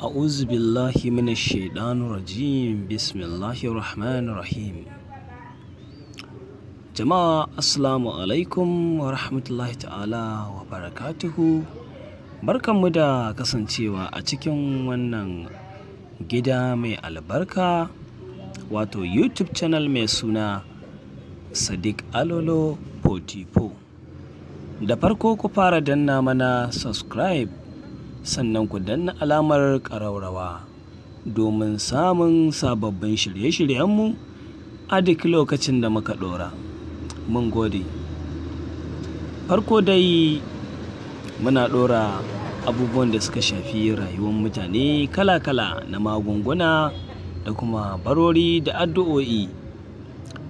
A'udhu billahi minash shaitanir rajim. Bismillahir rahmanir rahim. Jama'a assalamu alaikum wa rahmatullahi ta'ala wa barakatuhu. Barkanmu da kasancewa a cikin wannan gida mai albarka, wato YouTube channel mai suna Sadiq Alolo 44. Da farko ku fara danna mana subscribe, sannan ku danna alamar ƙaraurawa domin samun sababbin shirye-shiryenmu a duk lokacin da muka ɗora. Mun gode. Farko dai muna ɗora abubuwan da suka shafi rayuwar mutane kala-kala na magunguna da kuma barori da addu'o'i,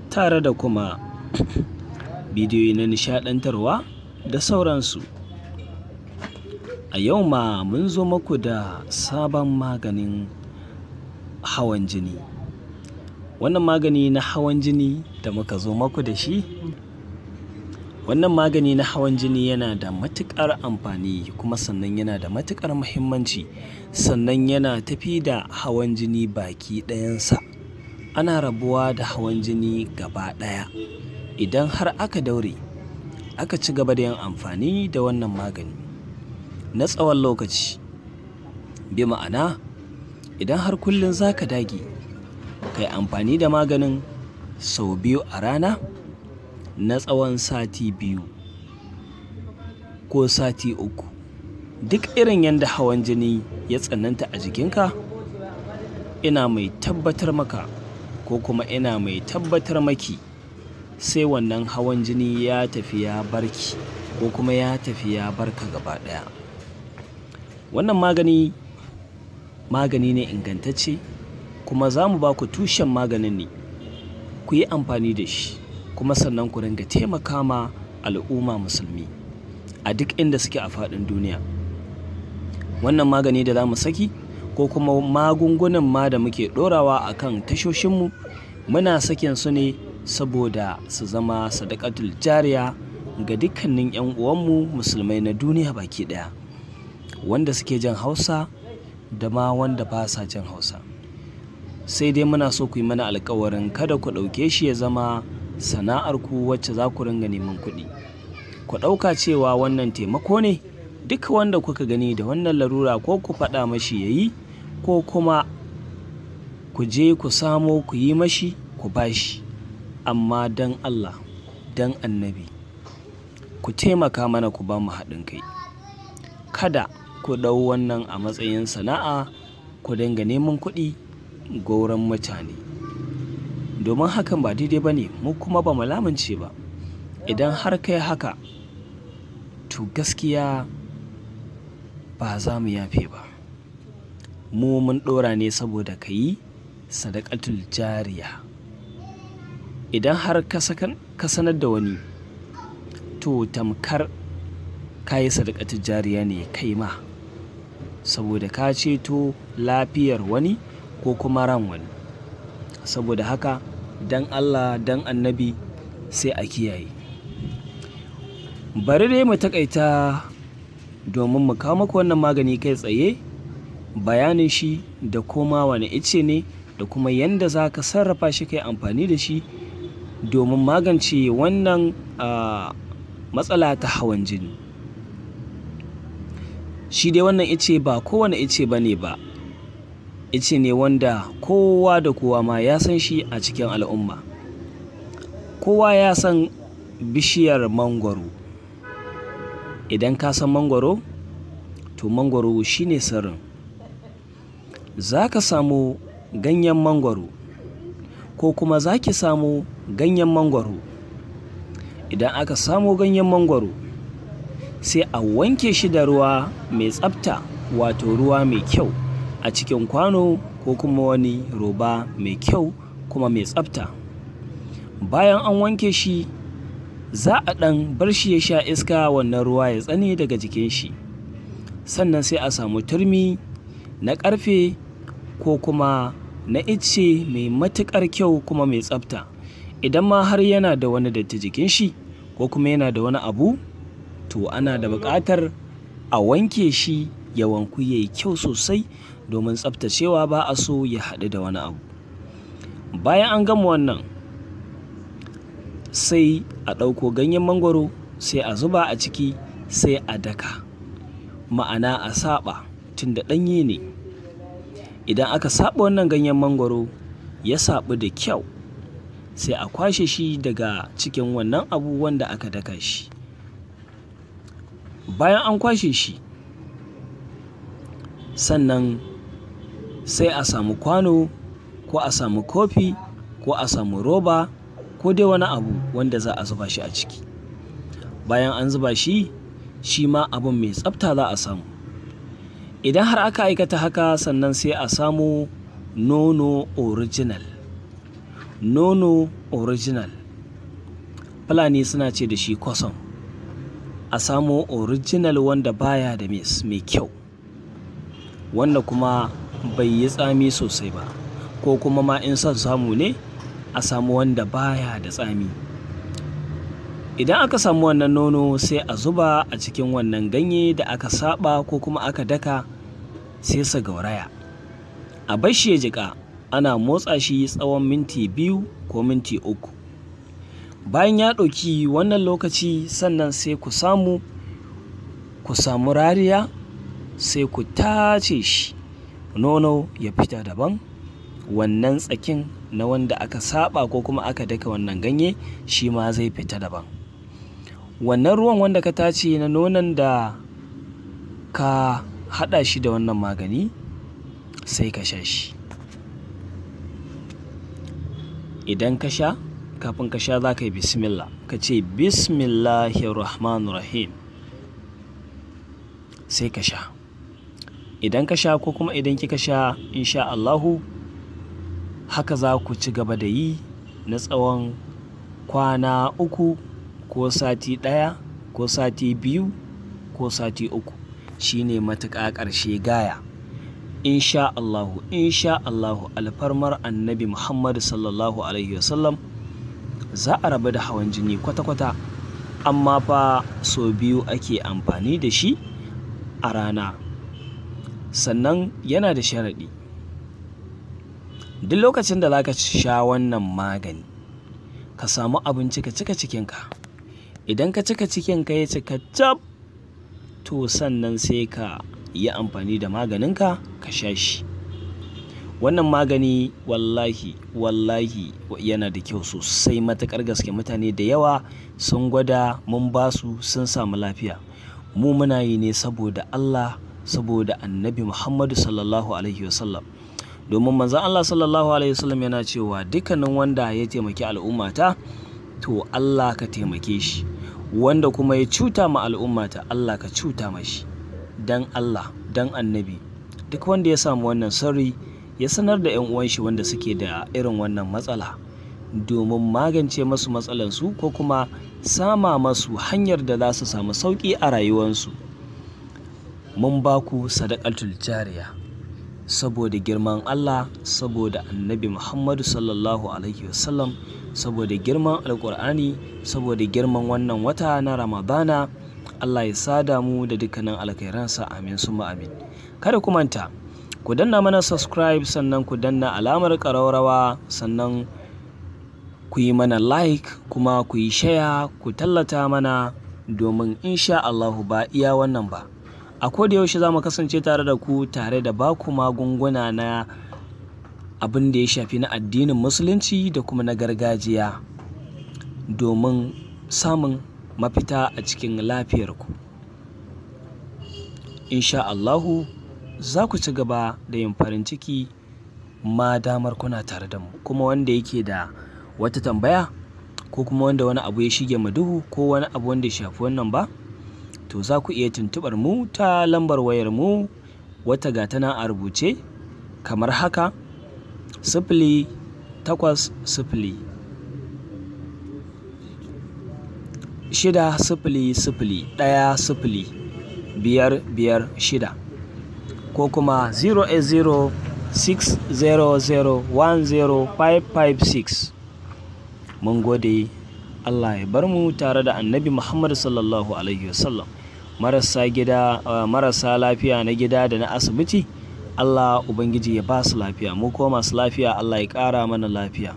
tare da kuma bidiyoyi na nishaɗantarwa da sauransu. A yau ma mun zo muku da sabon maganin hawan jini. Wannan magani na hawan jini da muka zo muku da shi, wannan magani na hawan jini yana da matuƙar amfani, kuma sannan yana da matuƙar muhimmanci, sannan yana tafi da hawan jini baki ɗayansa. Ana rabuwa da hawan jini gaba ɗaya idan har aka daure aka ci gaba da yin amfani da wannan magani na tsawon lokaci. Bi ma'ana, idan har kullum za ka dage kai amfani da maganin sau 2 a rana na tsawon sati 2 ko sati 3, duk irin yadda hawan jini ya tsananta a jikinka, ina mai tabbatar maka ko kuma ina mai tabbatar maki sai wannan hawan jini ya tafi ya barki ko kuma ya tafi ya barka gaba ɗaya. Wannan magani ne ingantacce, kuma za mu ba ku tushen maganin ne ku yi amfani da shi, kuma sannan ku ringa taimaka ma al'umma musulmi a duk inda suke a faɗin duniya. Wannan magani da za mu saki, ko kuma magungunan ma da muke ɗorawa a kan tashoshinmu, muna sakin su ne saboda su zama sadaqatul jariya ga dukkanin 'yan uwanmu musulmai na duniya baki ɗaya, wanda suke jan Hausa da ma wanda ba sa jan Hausa. Sai dai muna so ku yi mana alkawarin kada ku ɗauke shi ya zama sana'arku wacce za ku ringa neman kuɗi. Ku ɗauka cewa wannan taimako ne. Duk wanda kuka gani da wannan larura, ko ku faɗa mashi ya yi, ko kuma ku je ku samo ku yi mashi ku bashi. Amma don Allah, don Annabi, ku taimaka mana ku ba mu haɗin kai. Kada ku ɗau wannan a matsayin sana'a ku dinga neman kuɗi gauran mutane, domin hakan ba daidai ba ne, mu kuma ba mu lamunce ba. Idan har kai haka, to gaskiya ba za mu yafe ba. Mu mun ɗora ne saboda ka yi sadaqatul jariya. Idan har ka sanar da wani, to tamkar ka yi sadaqatul jariya ne kai ma, saboda ka ceto lafiyar wani ko kuma ran wani. Saboda haka dan Allah, dan Annabi, sai a kiyaye. Bari dai mu takaita domin mu kawo maka wannan magani kai tsaye, bayanin shi da kuma wani ice ne, da kuma yanda za ka sarrafa shi kai amfani da shi domin magance wannan matsala ta hawan jini. Shi dai wannan ice ba kowane ice ba ne ba, ice ne wanda kowa da kowa ma ya san shi a cikin al'umma. Kowa ya san bishiyar mangwaro. Idan ka san mangwaro, to mangwaro shi ne sirrin. Za ka samu ganyen mangwaro, ko kuma za ki samu ganyen mangwaro. Idan aka samu ganyen mangwaro, sai a wanke shi da ruwa mai tsafta, wato ruwa mai kyau, a cikin kwano ko kuma wani roba mai kyau kuma mai tsafta. Bayan an wanke shi, za a ɗan bar shi ya sha iska, wannan ruwa ya tsane daga jikin shi. Sannan sai a samu turmi na ƙarfe ko kuma na icce mai matuƙar kyau kuma mai tsafta. Idan ma har yana da wani datti jikin shi, ko kuma yana da wani abu, to ana da buƙatar a wanke shi ya wanku ya yi kyau sosai, domin tsaftacewa ba a so ya haɗu da wani abu. Bayan an gama wannan, sai a ɗauko ganyen mangwaro sai a zuba a ciki sai a daka, ma'ana a saɓa tunda ɗanye ne. Idan aka saɓa wannan ganyen mangwaro ya saɓu da kyau, sai a kwashe shi daga cikin wannan abu wanda aka daka shi. Bayan an kwashe shi, sannan sai a samu kwano ko a samu kofi ko a samu roba ko dai wani abu wanda za a zuba shi a ciki. Bayan an zuba shi, shi ma abun mai tsafta za a samu. Idan har aka aikata haka, sannan sai a samu nono original. Nono original, Fulani suna ce da shi kwason. A samu original wanda baya da mai kyau, wanda kuma bai yi tsami sosai ba, ko kuma ma in son samu ne a samu wanda baya da tsami. Idan aka samu wannan nono, sai a zuba a cikin wannan ganye da aka saba ko kuma aka daka, sai su gauraya. A bar shi ya jiƙa, ana motsa shi tsawon minti 2 ko minti 3. Bayan ya ɗauki wannan lokaci, sannan sai ku samu rariya, sai ku tace shi, nono ya fita daban, wannan tsakin na wanda aka saba ko kuma aka daka wannan ganye shi ma zai fita daban. Wannan ruwan wanda ka tace na nonon da ka haɗa shi da wannan magani, sai ka sha shi. Idan ka sha, kafin ka sha za ka yi bismillah, ka ce bismillahirrahmanirrahim, sai ka sha. Idan ka sha ko kuma idan kika sha, insha Allahu haka za ku ci gaba da yi na tsawon kwana 3 ko sati 1 ko sati 2 ko sati 3. Shine matuƙa ƙarshe gaya. Insha Allahu alfarmar annabi Muhammad sallallahu alaihi wasallam, za a rabu da hawan jini kwata-kwata, amma fa sau 2 ake amfani da shi a rana. Sannan yana da sharaɗi. Duk lokacin da za ka sha wannan magani, ka samu abinci ka cika cikinka. Idan ka cika cikinka ya cika tab, to sannan sai ka yi amfani da maganinka ka sha shi. Wannan magani wallahi yana da kyau sosai matuƙar gaske. Mutane da yawa sun gwada, mun ba su, sun samu lafiya. Mu muna yi ne saboda Allah, saboda annabi Muhammadu sallallahu alaihi wasallam. Domin manzon Allah sallallahu alaihi wasallam yana cewa dukkanin wanda ya taimaki al'ummata, to Allah ka taimake shi, wanda kuma ya cuta ma al'ummata, Allah ka cuta mashi. Dan Allah, dan annabi, duk wanda ya samu wannan sirri ya sanar da 'yan uwan shi wanda suke da irin wannan matsala, domin magance masu matsalansu ko kuma sama masu hanyar da za su samu sauƙi a rayuwarsu. Mun ba ku sadaqatul jariya saboda girman Allah, saboda annabi Muhammadu sallallahu alaihi wasallam, saboda girman alƙur'ani, saboda girman wannan wata na Ramadana. Allah ya sada mu da dukkanin alkhairansa, amin summa amin. Kada ku manta, ku danna mana subscribe, sannan ku danna alamar ƙararrawa, sannan ku yi mana like, kuma ku yi share, ku tallata mana, domin insha Allahu ba iya wannan ba, a koda yaushe za mu kasance tare da ku, tare da baku magunguna na abin da ya shafi na addinin musulunci da kuma na gargajiya, domin samun mafita a cikin lafiyarku. Insha Allahu za ku ci gaba da yin farin ciki ma damar kuna tare da mu. Kuma wanda yake da wata tambaya ko kuma wanda wani abu ya shige mu duhu, ko wani abu wanda ya shafi wannan ba, to za ku iya tuntuɓar mu ta lambar wayar mu wata gata nan a rubuce kamar haka: 0800 600 1056, ko kuma 080 600 10556. Mun gode. Allah ya bar mu tare da annabi Muhammad sallallahu alaihi wasallam. marasa lafiya na gida da na asibiti, Allah Ubangiji ya ba su lafiya, mu kuma masu lafiya Allah ya ƙara mana lafiya.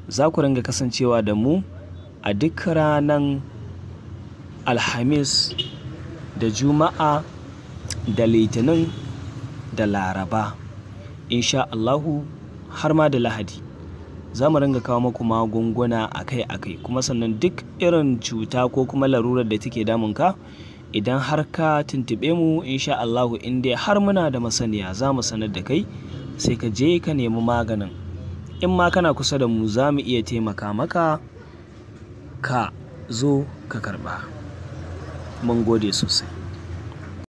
Za ku ringa kasancewa da mu a duk ranar Alhamis da Juma'a da Litinin da Laraba, insha Allahu har ma da Lahadi. Za mu ringa kawo muku magunguna akai-akai, kuma sannan duk irin cuta ko kuma larurar da take damunka, idan har ka tuntuɓe mu insha Allahu, in dai har muna da masaniya za mu sanar da kai, sai ka je ka nemi maganin. In ma kana kusa da mu za mu iya taimaka maka ka zo ka karɓa. Mun gode sosai.